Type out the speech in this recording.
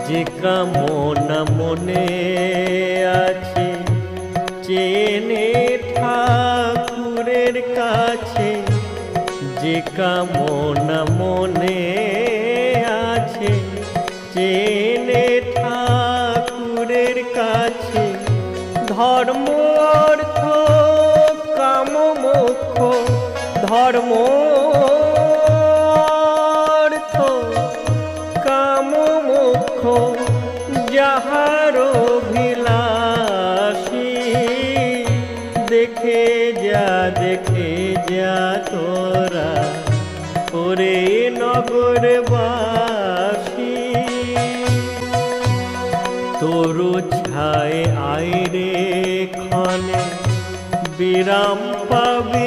যে কামনা মনে আছে চেনে ঠাকুরের কাছে, যে কামনা মনে আছে চেনে ঠাকুরের কাছে। ধর্ম অর্থ কাম মোক্ষ, ধর্ম অর্থ কাম মোক্ষ যাহার অভিলাষী। দেখে যা তোরা ওরে নগরবাসী। তরু ছায় আইরে ক্ষণে বিরাম পাবি